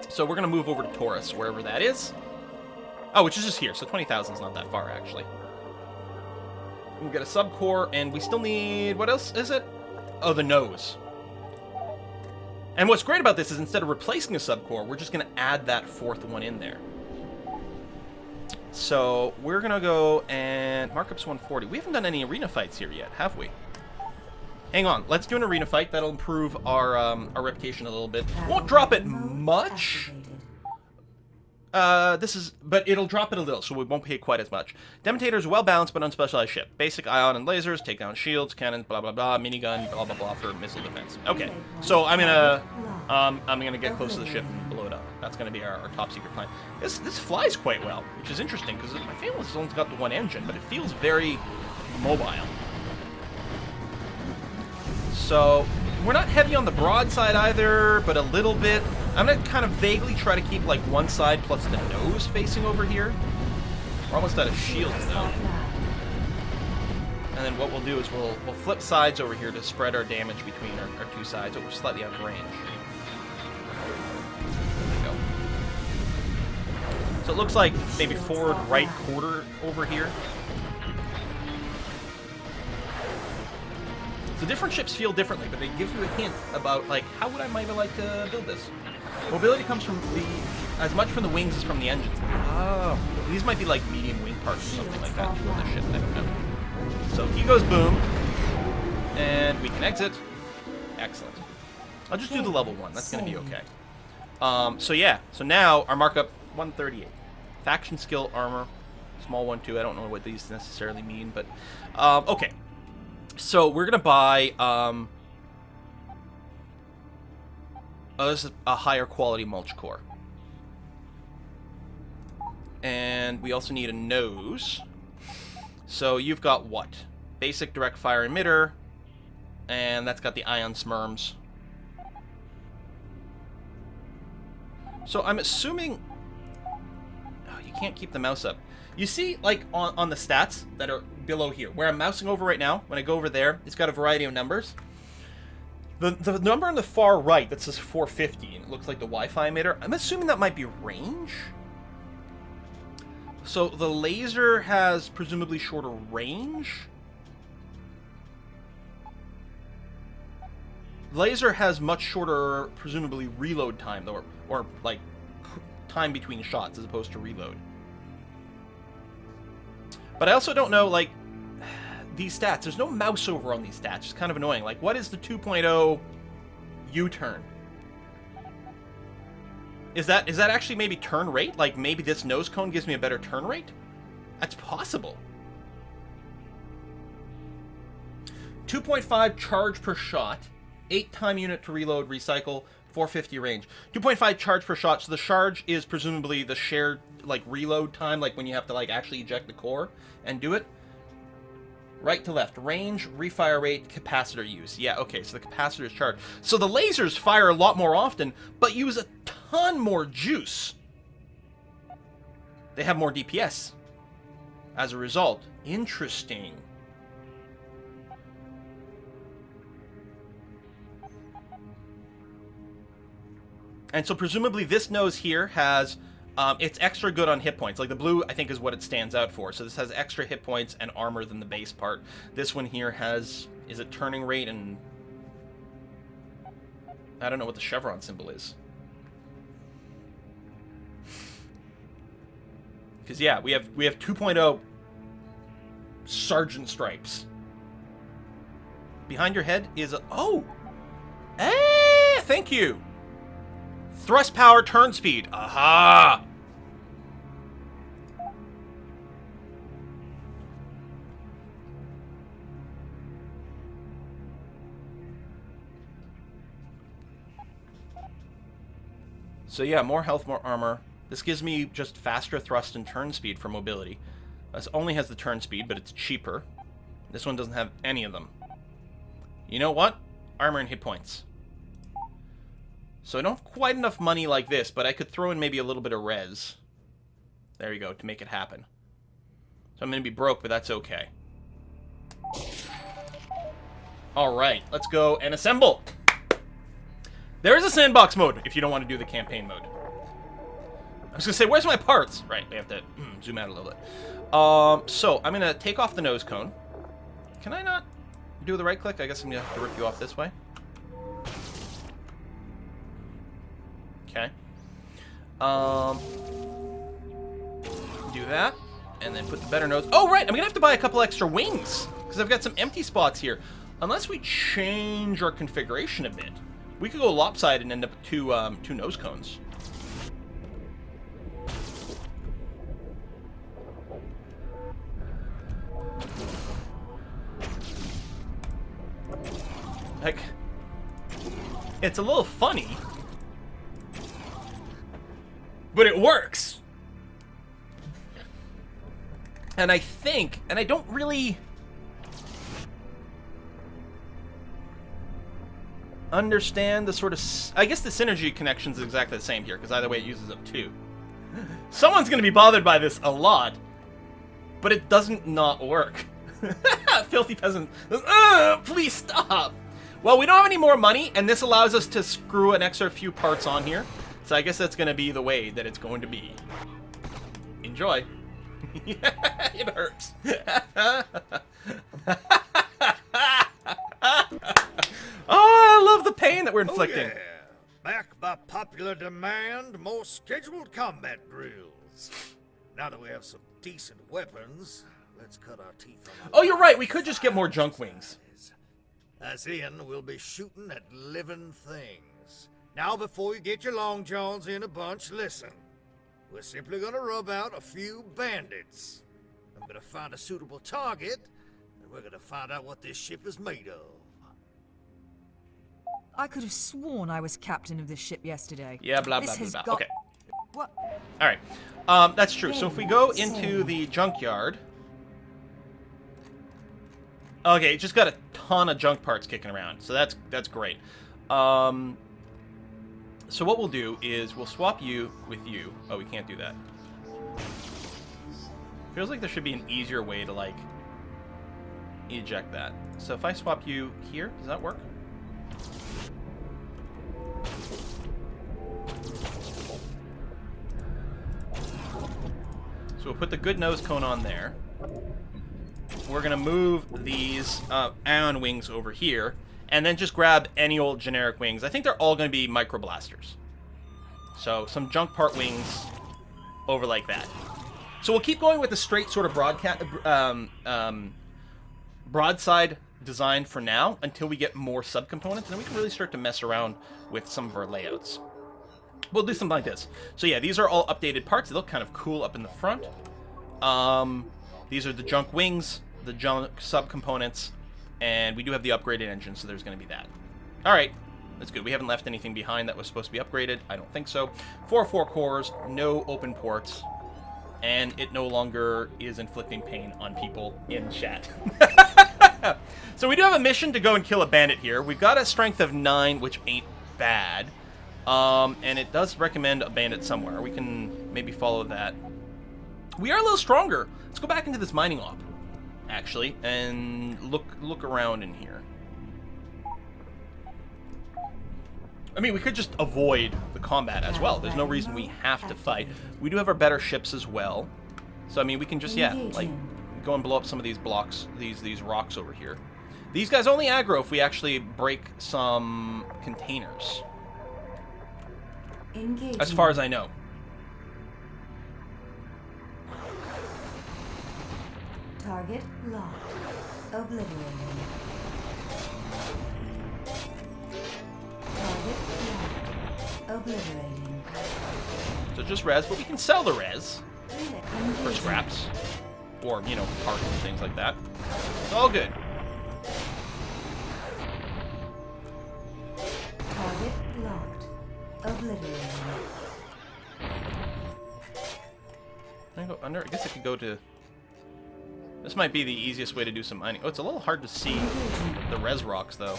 So we're going to move over to Taurus, wherever that is. Oh, which is just here, so 20,000 is not that far, actually. We'll get a subcore, and we still need... What else is it? Oh, the nose. And what's great about this is instead of replacing a subcore, we're just going to add that fourth one in there. So we're going to go and... Markup's 140. We haven't done any arena fights here yet, have we? Hang on, let's do an arena fight. That'll improve our reputation a little bit. Won't drop it much. But it'll drop it a little, so we won't pay quite as much. Demontator is a well-balanced but unspecialized ship. Basic ion and lasers, take down shields, cannons, blah blah blah, minigun, blah blah blah for missile defense. Okay, so I'm gonna get close to the ship and blow it up. That's gonna be our top secret plan. This flies quite well, which is interesting because my family has only got the one engine, but it feels very mobile. So, we're not heavy on the broadside either, but a little bit. I'm going to kind of vaguely try to keep, like, one side plus the nose facing over here. We're almost out of shields, though. And then what we'll do is we'll flip sides over here to spread our damage between our two sides, but we're slightly out of range. There we go. So it looks like maybe forward right quarter over here. So different ships feel differently, but they give you a hint about, like, how would I maybe like to build this? Mobility comes from as much from the wings as from the engines. Oh, these might be like medium wing parts or something like that to build this ship. I don't know. So he goes boom, and we can exit. Excellent. I'll just do the level 1. That's going to be okay. So yeah, so now our markup 138. Faction skill armor, small one too. I don't know what these necessarily mean, but okay. So we're gonna buy this is a higher quality mulch core, and we also need a nose. So you've got what? Basic direct fire emitter, and that's got the ion smurms. So I'm assuming... Oh, you can't keep the mouse up. You see, like, on the stats that are below here, where I'm mousing over right now, when I go over there, it's got a variety of numbers. The number on the far right that says 450, and it looks like the Wi-Fi emitter, I'm assuming that might be range. So the laser has presumably shorter range. Laser has much shorter, presumably, reload time, though, or like, time between shots as opposed to reload. But I also don't know, like, these stats. There's no mouse over on these stats. It's kind of annoying. Like, what is the 2.0 U-turn? Is that actually maybe turn rate? Like, maybe this nose cone gives me a better turn rate? That's possible. 2.5 charge per shot. 8 time unit to reload, recycle, 450 range. 2.5 charge per shot, so the charge is presumably the shared, like, reload time, like when you have to, like, actually eject the core and do it. Right to left. Range, refire rate, capacitor use. Yeah, okay, so the capacitor is charged. So the lasers fire a lot more often, but use a ton more juice. They have more DPS as a result. Interesting. And so presumably this nose here has... it's extra good on hit points. Like the blue, I think, is what it stands out for. So this has extra hit points and armor than the base part. This one here has... Is it turning rate and... I don't know what the chevron symbol is. Because, yeah, we have 2.0 Sergeant Stripes. Behind your head is a... Oh! Eh! Thank you! Thrust power, turn speed. Aha! So yeah, more health, more armor. This gives me just faster thrust and turn speed for mobility. This only has the turn speed, but it's cheaper. This one doesn't have any of them. You know what? Armor and hit points. So I don't have quite enough money like this, but I could throw in maybe a little bit of res. There you go, to make it happen. So I'm going to be broke, but that's okay. Alright, let's go and assemble! There is a sandbox mode if you don't want to do the campaign mode. I was gonna say, where's my parts? Right, we have to zoom out a little bit. So I'm gonna take off the nose cone. Can I not do the right click? I guess I'm gonna have to rip you off this way. Okay. Do that, and then put the better nose. Oh, right, I'm gonna have to buy a couple extra wings, because I've got some empty spots here. Unless we change our configuration a bit, we could go lopsided and end up with two nose cones. Like, it's a little funny, but it works. And I think, and I don't really understand the sort of, I guess the synergy connection is exactly the same here, because either way it uses up 2. Someone's going to be bothered by this a lot, but it doesn't not work. Filthy peasant. Please stop. Well, we don't have any more money, and this allows us to screw an extra few parts on here. So I guess that's going to be the way that it's going to be. Enjoy. It hurts. Oh, I love the pain that we're inflicting. Oh, yeah. Back by popular demand, more scheduled combat drills. Now that we have some decent weapons, let's cut our teeth on. Oh, you're right. We could just get more junk wings. As in, we'll be shooting at living things. Now, before you get your long johns in a bunch, listen. We're simply gonna rub out a few bandits. I'm gonna find a suitable target, and we're gonna find out what this ship is made of. I could have sworn I was captain of this ship yesterday. Yeah, blah, blah, blah, blah. Okay. What? All right. That's true. So if we go into the junkyard... Okay, it just got a ton of junk parts kicking around, so that's great. So what we'll do is we'll swap you with you. Oh, we can't do that. Feels like there should be an easier way to, like, eject that. So if I swap you here, does that work? So we'll put the good nose cone on there. We're going to move these ion wings over here, and then just grab any old generic wings. I think they're all going to be microblasters. So some junk part wings over like that. So we'll keep going with the straight sort of broadside design for now until we get more subcomponents, and then we can really start to mess around with some of our layouts. We'll do something like this. So yeah, these are all updated parts. They look kind of cool up in the front. These are the junk wings, the junk subcomponents, and we do have the upgraded engine, so there's going to be that. All right, that's good. We haven't left anything behind that was supposed to be upgraded. I don't think so. 4 cores, no open ports, and it no longer is inflicting pain on people in chat. So we do have a mission to go and kill a bandit here. We've got a strength of 9, which ain't bad. And it does recommend a bandit somewhere. We can maybe follow that. We are a little stronger. Let's go back into this mining op, actually, and look around in here. I mean, we could just avoid the combat as well. There's no reason we have to fight. We do have our better ships as well. So, I mean, we can just, yeah, like, go and blow up some of these blocks, these rocks over here. These guys only aggro if we actually break some containers. As far as I know. Target locked. Obliterated. Target locked. Obliterating. So just res, but we can sell the res for scraps. Or, you know, parts and things like that. It's all good. Target locked. Obliterated. Can I go under? I guess I could go to... This might be the easiest way to do some mining. Oh, it's a little hard to see the res rocks, though,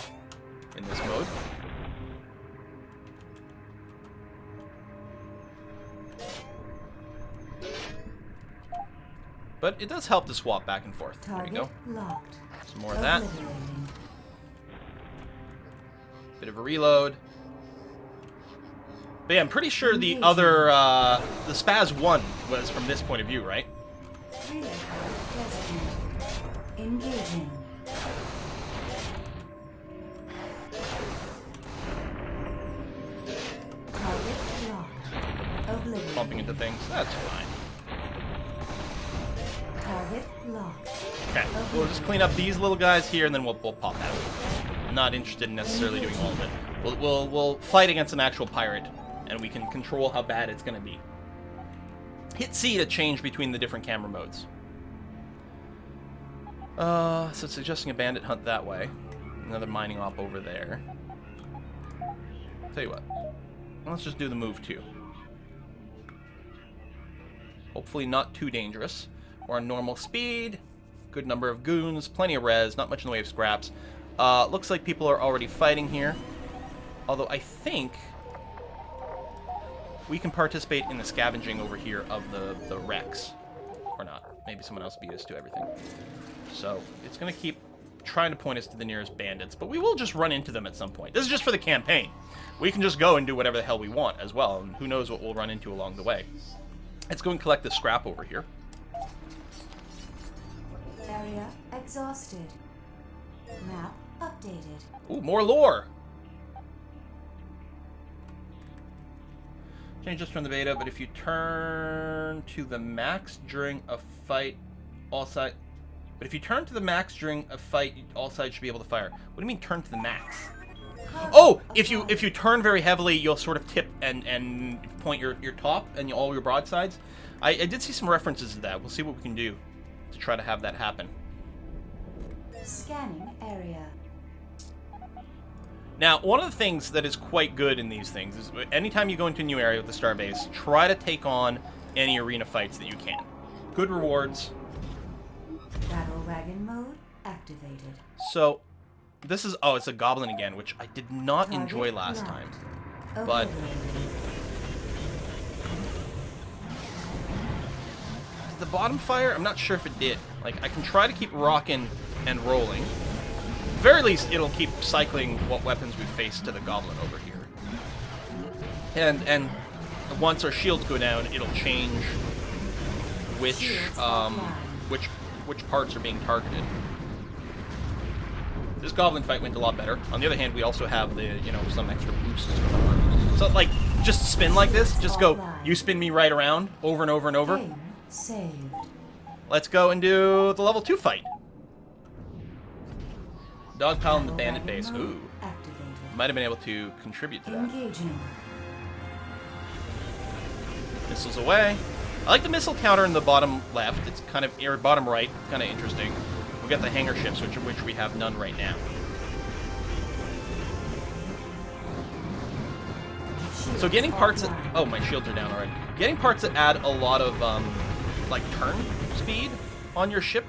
in this mode. But it does help to swap back and forth. There we go. Locked. Some more of that. Bit of a reload. But yeah, I'm pretty sure the other, the Spaz 1 was from this point of view, right? Relay pod destined. Engaging. Target locked. Oblivion. Bumping into things. That's fine. Target locked. Okay, we'll just clean up these little guys here, and then we'll pop out. I'm not interested in necessarily doing all of it. We'll fight against an actual pirate, and we can control how bad it's going to be. Hit C to change between the different camera modes. So it's suggesting a bandit hunt that way. Another mining op over there. Tell you what, let's just do the move too. Hopefully not too dangerous. We're on normal speed. Good number of goons, plenty of res, not much in the way of scraps. Looks like people are already fighting here. Although I think we can participate in the scavenging over here of the wrecks. Or not. Maybe someone else beat us to everything. So it's going to keep trying to point us to the nearest bandits, but we will just run into them at some point. This is just for the campaign. We can just go and do whatever the hell we want as well, and who knows what we'll run into along the way. Let's go and collect the scrap over here. Area exhausted. Map updated. Ooh, more lore! Change this from the beta, but if you turn to the max during a fight, all sides... But if you turn to the max during a fight, all sides should be able to fire. What do you mean turn to the max? Oh, if you turn very heavily, you'll sort of tip and point your top and all your broadsides. I did see some references to that. We'll see what we can do to try to have that happen. Scanning area. Now, one of the things that is quite good in these things is anytime you go into a new area with the Starbase, try to take on any arena fights that you can. Good rewards. Battle wagon mode activated. So, this is... Oh, it's a goblin again, which I did not enjoy last time. But... the bottom fire? I'm not sure if it did. Like, I can try to keep rocking and rolling. At the very least, it'll keep cycling what weapons we face to the goblin over here. And once our shields go down, it'll change which parts are being targeted. This goblin fight went a lot better. On the other hand, we also have the, you know, some extra boosts going on. So, like, just spin like this. Just go, you spin me right around, over and over and over. Game saved. Let's go and do the level 2 fight. Dogpile in the bandit base. Ooh. Activated. Might have been able to contribute to that. Engaging. Missiles away. I like the missile counter in the bottom left. It's kind of, or bottom right. Kind of interesting. We got the hangar ships, which we have none right now. So getting parts that... Oh, my shields are down already. Getting parts that add a lot of, like, turn speed on your ship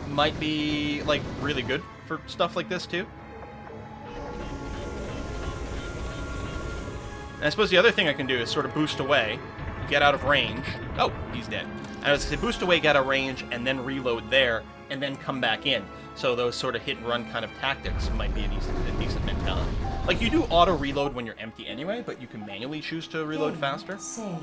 might be, like, really good for stuff like this, too. And I suppose the other thing I can do is sort of boost away, get out of range. Oh, he's dead. And I was going to say boost away, get out of range, and then reload there, and then come back in. So those sort of hit-and-run kind of tactics might be a decent mentality. Like, you do auto-reload when you're empty anyway, but you can manually choose to reload faster. Saved.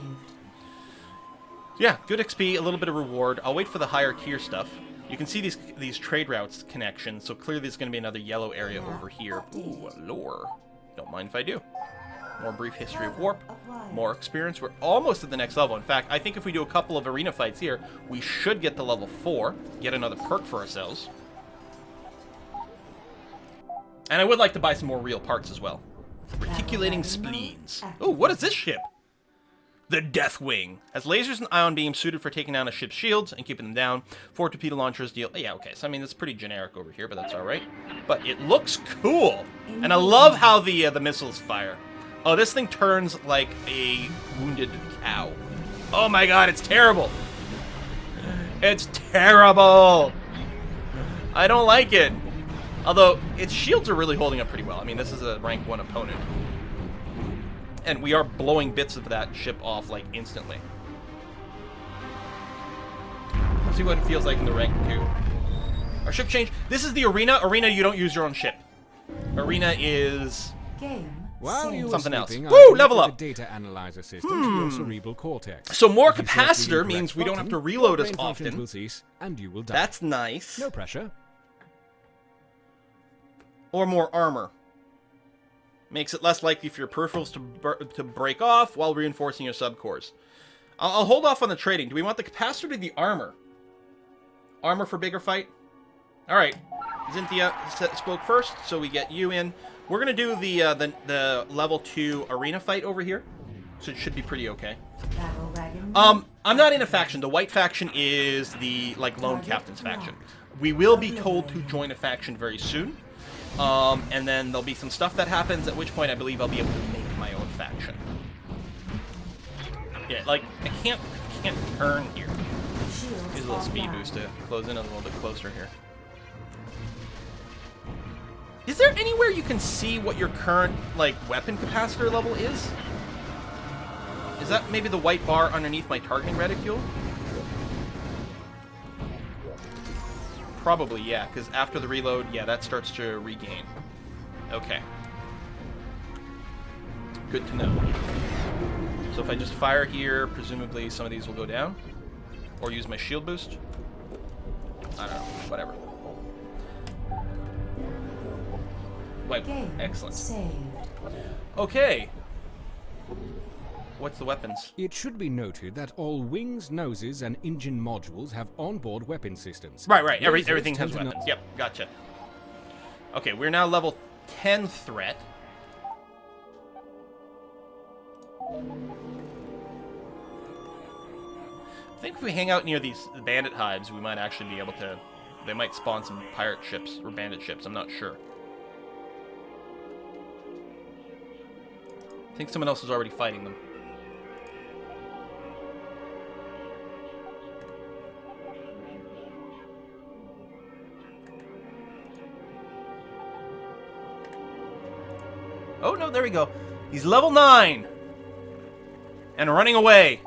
Yeah, good XP, a little bit of reward. I'll wait for the higher tier stuff. You can see these trade routes connections, so clearly there's going to be another yellow area over here. Ooh, lore. Don't mind if I do. More brief history of warp, more experience. We're almost at the next level. In fact, I think if we do a couple of arena fights here, we should get to level 4, get another perk for ourselves. And I would like to buy some more real parts as well. Reticulating spleens. Oh, what is this ship? The Deathwing. Has lasers and ion beams suited for taking down a ship's shields and keeping them down. 4 torpedo launchers deal... Yeah, okay, so I mean, it's pretty generic over here, but that's alright. But it looks cool! And I love how the missiles fire. Oh, this thing turns like a wounded cow. Oh my god, it's terrible! It's terrible! I don't like it. Although, its shields are really holding up pretty well. I mean, this is a rank 1 opponent. And we are blowing bits of that ship off, like, instantly. Let's see what it feels like in the rank 2. Our ship change. This is the arena. Arena, you don't use your own ship. Arena is... Game While you were Something else. sleeping, Woo, I level connected up. the data analyzer system to your cerebral cortex. So more If you press the capacitor incorrect means we don't have to button, reload your as brain functions often. will cease, and you will die. That's nice. No pressure. Or more armor. Makes it less likely for your peripherals to break off while reinforcing your subcores. I'll hold off on the trading. Do we want the capacitor or the armor? Armor for bigger fight? Alright. Cynthia spoke first, so we get you in. We're going to do the level 2 arena fight over here. So it should be pretty okay. Battle wagon mode. I'm not in a faction. The white faction is the, like, lone captain's faction. We will be told to join a faction very soon. And then there'll be some stuff that happens, at which point I believe I'll be able to make my own faction. Yeah, like, I can't turn here. Shields Use a little speed offline. boost to close in a little bit closer here. Is there anywhere you can see what your current, like, weapon capacitor level is? Is that maybe the white bar underneath my targeting reticule? Probably, yeah, because after the reload, yeah, that starts to regain. Okay. Good to know. So if I just fire here, presumably some of these will go down. Or use my shield boost. I don't know, whatever. Wait, Game excellent. saved. Okay. What's the weapons? It should be noted that all wings, noses, and engine modules have onboard weapon systems. Right. Lasers Everything has tend to not- weapons. Yep, gotcha. Okay, we're now level 10 threat. I think if we hang out near these bandit hives, we might actually be able to... They might spawn some pirate ships or bandit ships, I'm not sure. I think someone else is already fighting them. Oh, no, there we go. He's level 9! And running away.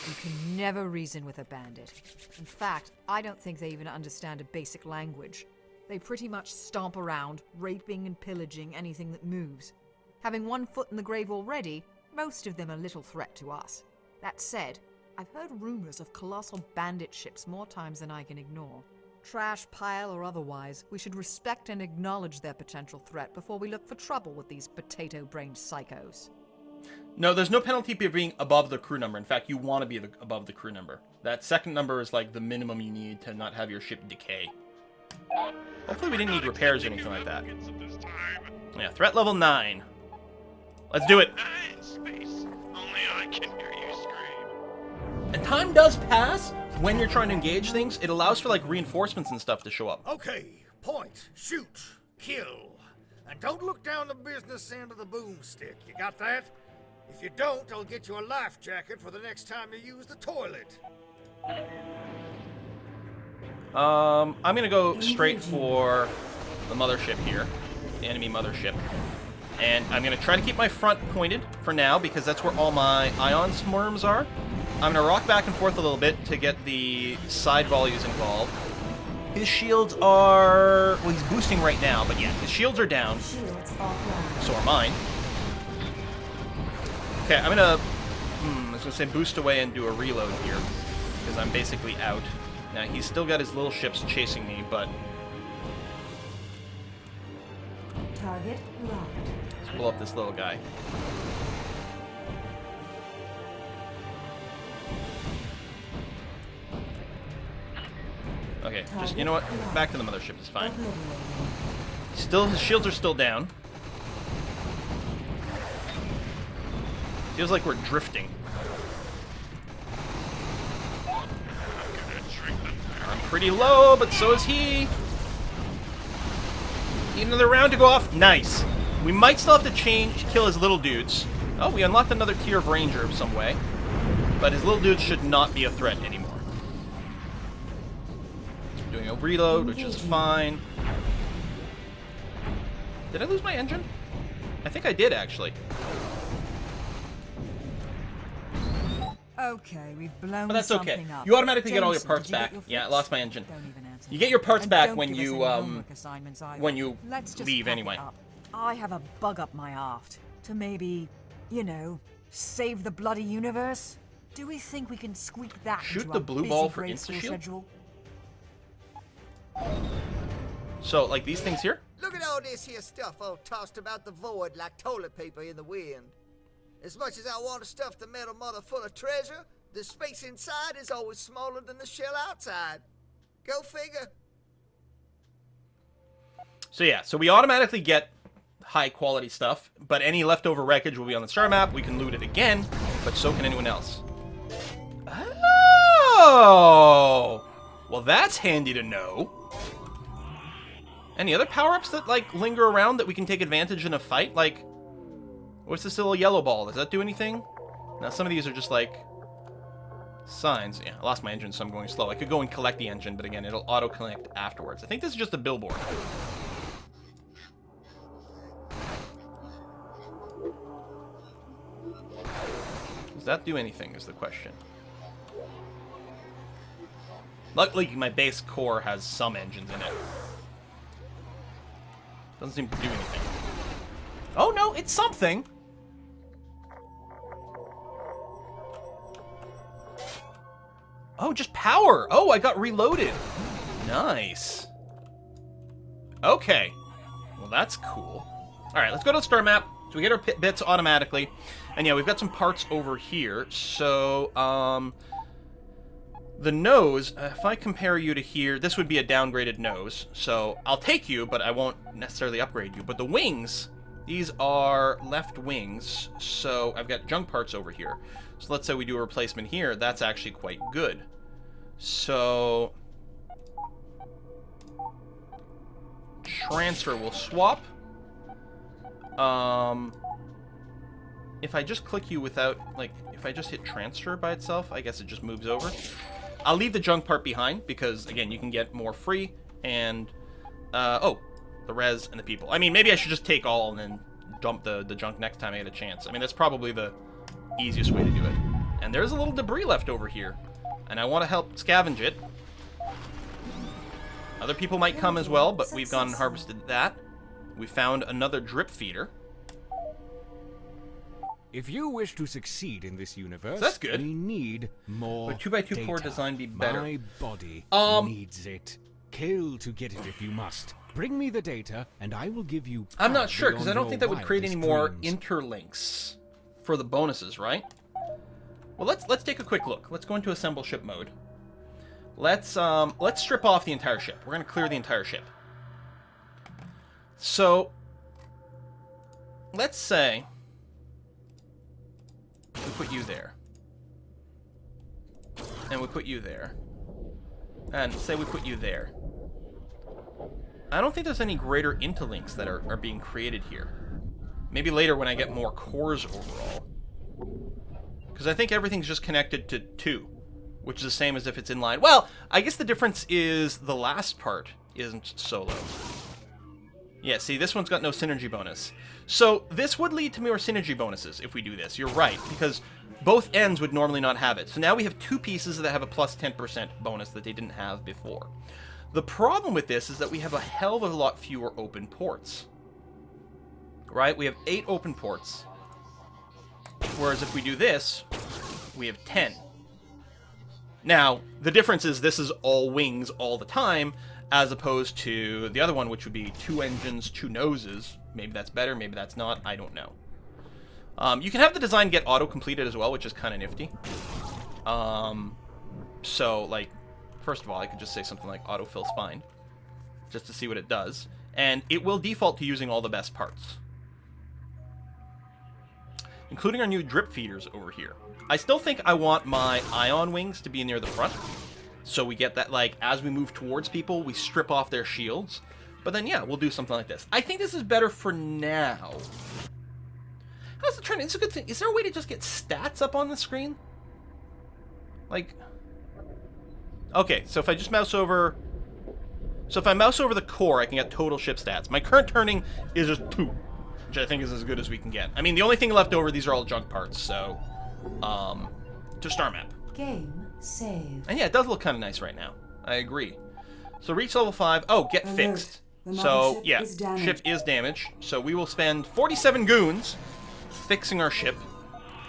You can never reason with a bandit. In fact, I don't think they even understand a basic language. They pretty much stomp around, raping and pillaging anything that moves. Having one foot in the grave already, most of them are little threat to us. That said, I've heard rumors of colossal bandit ships more times than I can ignore. Trash pile or otherwise, we should respect and acknowledge their potential threat before we look for trouble with these potato-brained psychos. No, there's no penalty for being above the crew number. In fact, you want to be above the crew number. That second number is like the minimum you need to not have your ship decay. Hopefully we didn't need repairs or anything like that. Yeah, threat level 9. Let's do it. And time does pass when you're trying to engage things. It allows for like reinforcements and stuff to show up. Okay, point, shoot, kill. And don't look down the business end of the boomstick. You got that? If you don't, I'll get you a life jacket for the next time you use the toilet. I'm gonna go straight for the mothership here, the enemy mothership. And I'm gonna try to keep my front pointed for now because that's where all my ion swarms are. I'm gonna rock back and forth a little bit to get the side volleys involved. His shields are... well, he's boosting right now, but yeah, his shields are down. Shields offline. So are mine. Okay, I'm gonna... I was gonna say boost away and do a reload here, because I'm basically out. Now, he's still got his little ships chasing me, but... Target locked. let's pull up this little guy. Okay, just, you know what? Back to the mothership is fine. Obliterated. Still, his shields are still down. Feels like we're drifting. I'm pretty low, but so is he. Need another round to go off. Nice. We might still have to kill his little dudes. Oh, we unlocked another tier of ranger of some way. But his little dudes should not be a threat anymore. Doing a reload, which is fine. Did I lose my engine? I think I did, actually. Okay, we've blown But that's okay. something up. You automatically get all your Jameson, parts did you get back. your Yeah, I fix? lost my engine. Don't even answer You me. get your parts And back don't when give us you, any homework assignments either. when you Let's just leave pack it anyway. up. I have a bug up my aft. to maybe, you know, save the bloody universe? Do we think we can squeak that Shoot into the our blue busy ball for grade school insta-shield? schedule? So, like these things here? Look at all this here stuff all tossed about the void like toilet paper in the wind. As much as I want to stuff the metal mother full of treasure, the space inside is always smaller than the shell outside. Go figure. So yeah, so we automatically get high quality stuff, but any leftover wreckage will be on the star map. We can loot it again, but so can anyone else. Oh! Well, that's handy to know. Any other power-ups that, like, linger around that we can take advantage in a fight? Like, what's this little yellow ball? Does that do anything? Now, some of these are just, like, signs. Yeah, I lost my engine, so I'm going slow. I could go and collect the engine, but again, it'll auto-collect afterwards. I think this is just a billboard. Does that do anything, is the question. Luckily, my base core has some engines in it. Doesn't seem to do anything. Oh no, it's something! Oh, just power! Oh, I got reloaded! Nice. Okay. Well, that's cool. Alright, let's go to the star map. So we get our bits automatically. And yeah, we've got some parts over here. So, the nose, if I compare you to here, this would be a downgraded nose. So I'll take you, but I won't necessarily upgrade you. But the wings, these are left wings. So I've got junk parts over here. So let's say we do a replacement here. That's actually quite good. So transfer will swap. If I just click you without, like, if I just hit transfer by itself, I guess it just moves over. I'll leave the junk part behind because, again, you can get more free and, oh, the res and the people. I mean, maybe I should just take all and then dump the junk next time I get a chance. I mean, that's probably the easiest way to do it. And there's a little debris left over here, and I want to help scavenge it. Other people might come as well, but we've gone and harvested that. We found another drip feeder. If you wish to succeed in this universe, That's good. we need more Would 2x2 core data. design be better? My body needs needs it. Kill to get it if you must. Bring me the data, and I will give you. I'm not power sure, because I beyond don't think your that would create any more wildest dreams. interlinks for the bonuses, right? Well, let's take a quick look. Let's go into assemble ship mode. Let's strip off the entire ship. We're gonna clear the entire ship. So let's say we put you there. And we put you there. And say we put you there. I don't think there's any greater interlinks that are being created here. Maybe later when I get more cores overall. Because I think everything's just connected to 2. Which is the same as if it's in line. Well, I guess the difference is the last part isn't solo. Yeah, see, this one's got no synergy bonus. So this would lead to more synergy bonuses if we do this. You're right, because both ends would normally not have it. So now we have 2 pieces that have a plus 10% bonus that they didn't have before. The problem with this is that we have a hell of a lot fewer open ports. Right? We have 8 open ports. Whereas if we do this, we have 10. Now, the difference is this is all wings all the time, as opposed to the other one, which would be 2 engines, 2 noses. Maybe that's better, maybe that's not, I don't know. You can have the design get auto-completed as well, which is kind of nifty. So, like, first of all, I could just say something like autofill spine, just to see what it does. And it will default to using all the best parts, including our new drip feeders over here. I still think I want my ion wings to be near the front, so we get that, like, as we move towards people, we strip off their shields. But then, yeah, we'll do something like this. I think this is better for now. How's the trend? It's a good thing. Is there a way to just get stats up on the screen? Like, okay, so if I just mouse over... So if I mouse over the core, I can get total ship stats. My current turning is just 2, which I think is as good as we can get. I mean, the only thing left over, these are all junk parts, so... to star map. Game saved. And yeah, it does look kind of nice right now. I agree. So reach level 5. Oh, get Alert. fixed. The So, mothership yeah, is damaged. ship is damaged. So we will spend 47 goons fixing our ship,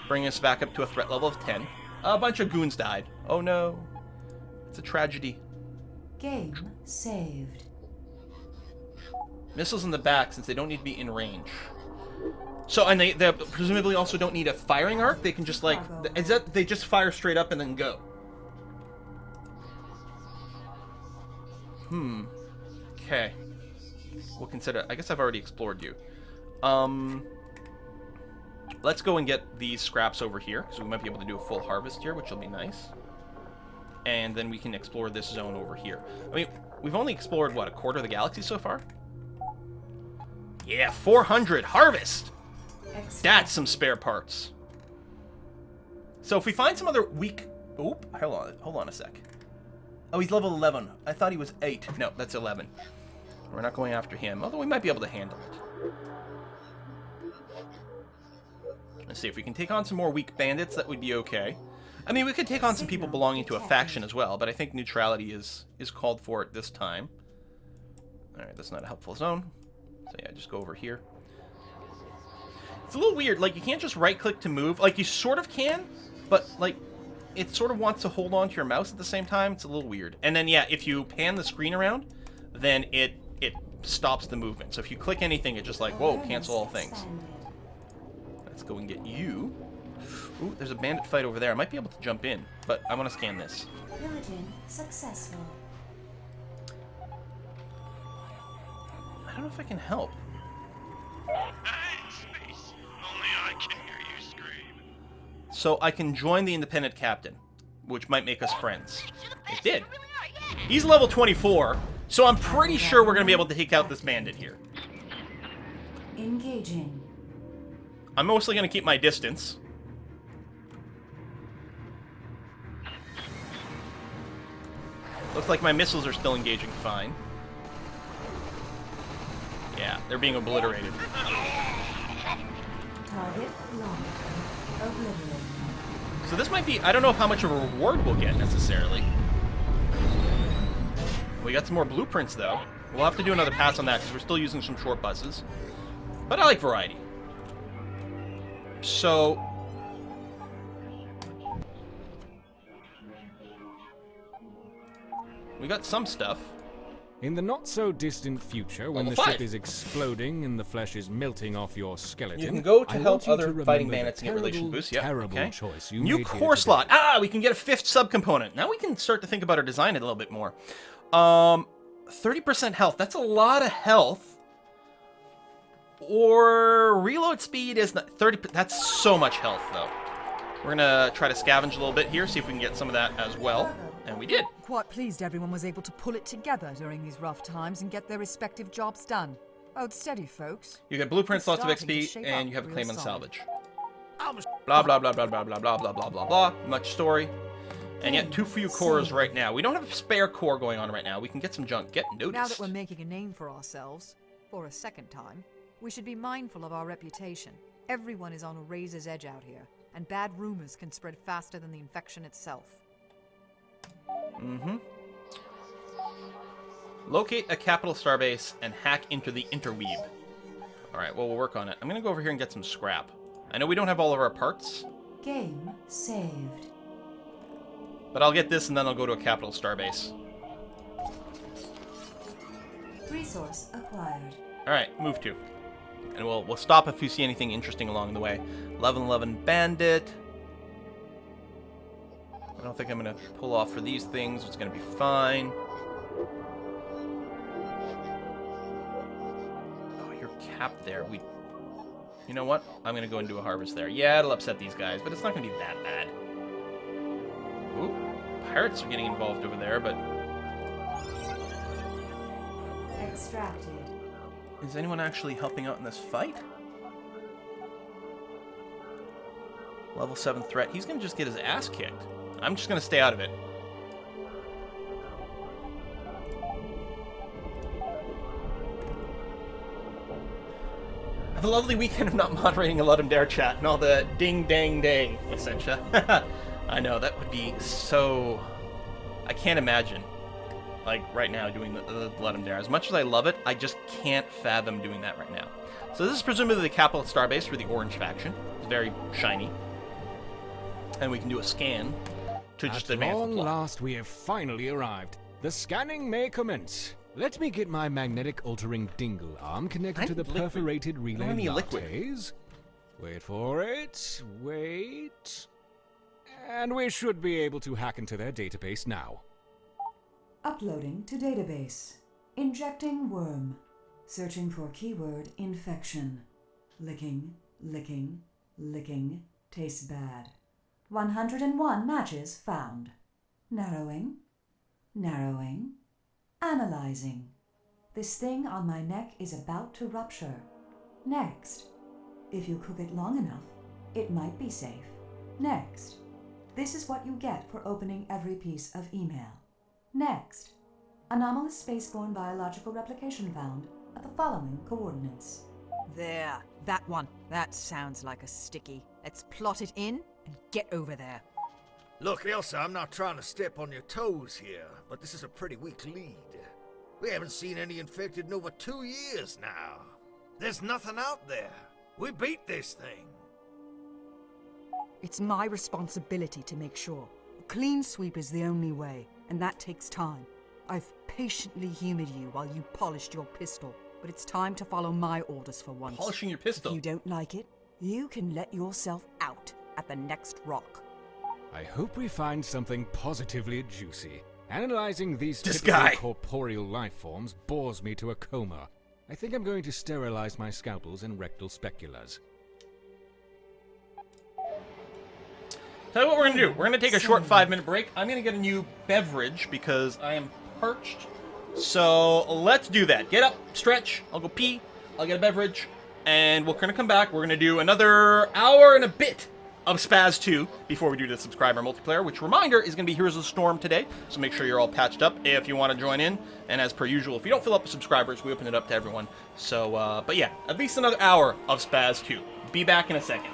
bringing us back up to a threat level of 10. A bunch of goons died. Oh no. It's a tragedy. Game saved. Missiles in the back, since they don't need to be in range. So, and they presumably also don't need a firing arc. They can just, like, is that they just fire straight up and then go? Okay. We'll consider. I guess I've already explored you. Let's go and get these scraps over here, because we might be able to do a full harvest here, which will be nice. And then we can explore this zone over here. I mean, we've only explored, what, a quarter of the galaxy so far? Yeah, 400 harvest! That's some spare parts. So if we find some other weak... Oop, hold on a sec. Oh, he's level 11. I thought he was 8. No, that's 11. We're not going after him, although we might be able to handle it. Let's see, if we can take on some more weak bandits, that would be okay. I mean, we could take on some people belonging to a faction as well, but I think neutrality is called for at this time. Alright, that's not a helpful zone. So yeah, just go over here. It's a little weird, like, you can't just right-click to move. Like, you sort of can, but, like, it sort of wants to hold on to your mouse at the same time. It's a little weird. And then, yeah, if you pan the screen around, then it stops the movement. So if you click anything, it just like, whoa, cancel all things. Let's go and get you. Ooh, there's a bandit fight over there. I might be able to jump in, but I want to scan this. Pillaging successful. I don't know if I can help. Space. Only I can hear you scream. So I can join the independent captain, which might make us friends. It did. He's level 24, so I'm pretty sure we're going to be able to take out this bandit here. Engaging. I'm mostly going to keep my distance. Looks like my missiles are still engaging fine. Yeah, they're being obliterated. Target locked. Obliterated. So this might be... I don't know how much of a reward we'll get, necessarily. We got some more blueprints, though. We'll have to do another pass on that, because we're still using some short buses. But I like variety. So... we got some stuff. In the not-so-distant future, when the Level 5. ship is exploding and the flesh is melting off your skeleton, You can go to I help want you other to fighting remember bandits the and get relation terrible, boosts. Yep, terrible okay. choice you New made here core today. slot. Ah, we can get a 5th subcomponent. Now we can start to think about our design a little bit more. 30% health. That's a lot of health. Or reload speed is not 30. That's so much health, though. We're gonna try to scavenge a little bit here, see if we can get some of that as well. And we did. Quite pleased everyone was able to pull it together during these rough times and get their respective jobs done. Hold steady, folks. You get blueprints, lots of Starting to XP, shape and up you have a real claim on solid. salvage. Blah, blah, blah, blah, blah, blah, blah, blah, blah, blah, blah. Much story. And yet, too few cores right now. We don't have a spare core going on right now. We can get some junk. Get noticed. Now that we're making a name for ourselves, for a second time, we should be mindful of our reputation. Everyone is on a razor's edge out here, and bad rumors can spread faster than the infection itself. Mm-hmm. Locate a capital starbase and hack into the interweave. Alright, well, we'll work on it. I'm gonna go over here and get some scrap. I know we don't have all of our parts, Game saved. but I'll get this and then I'll go to a capital starbase. Resource acquired. Alright, move to. And we'll stop if you see anything interesting along the way. 1111 Bandit. I don't think I'm going to pull off for these things. It's going to be fine. Oh, you're capped there. You know what? I'm going to go and do a harvest there. Yeah, it'll upset these guys, but it's not going to be that bad. Ooh, pirates are getting involved over there, but... Extracted. is anyone actually helping out in this fight? Level 7 threat. He's going to just get his ass kicked. I'm just going to stay out of it. Have a lovely weekend of not moderating a Let 'em Dare chat and all the ding dang dang, etc. I know, that would be so... I can't imagine, like, right now doing the Let 'em Dare. As much as I love it, I just can't fathom doing that right now. So this is presumably the capital starbase for the Orange faction. It's very shiny. And we can do a scan to just At advance the long plot. last, we have finally arrived. The scanning may commence. Let me get my magnetic altering dingle arm connected to the Liquid. perforated I relay don't need liquid. lattes. Wait for it. Wait. And we should be able to hack into their database now. Uploading to database. Injecting worm. Searching for keyword infection. Licking, licking, licking. Tastes bad. 101 matches found. Narrowing. Narrowing. Analyzing. This thing on my neck is about to rupture. Next. If you cook it long enough, it might be safe. Next. This is what you get for opening every piece of email. Next. Anomalous spaceborne biological replication found at the following coordinates. There, that one. That sounds like a sticky. Let's plot it in and get over there. Look, Elsa, I'm not trying to step on your toes here, but this is a pretty weak lead. We haven't seen any infected in over 2 years now. There's nothing out there. We beat this thing. It's my responsibility to make sure. A clean sweep is the only way, and that takes time. I've patiently humored you while you polished your pistol, but it's time to follow my orders for once. Polishing your pistol. If you don't like it, you can let yourself out at the next rock. I hope we find something positively juicy. Analyzing these This typical guy. corporeal life forms bores me to a coma. I think I'm going to sterilize my scalpels and rectal speculas. Tell you what we're going to do. We're going to take a short 5-minute break. I'm going to get a new beverage because I am parched. So let's do that. Get up, stretch, I'll go pee, I'll get a beverage, and we're going to come back. We're going to do another hour and a bit of Spaz 2 before we do the subscriber multiplayer, which, reminder, is going to be Heroes of the Storm today. So make sure you're all patched up if you want to join in. And as per usual, if you don't fill up with subscribers, we open it up to everyone. So, but yeah, at least another hour of Spaz 2. Be back in a second.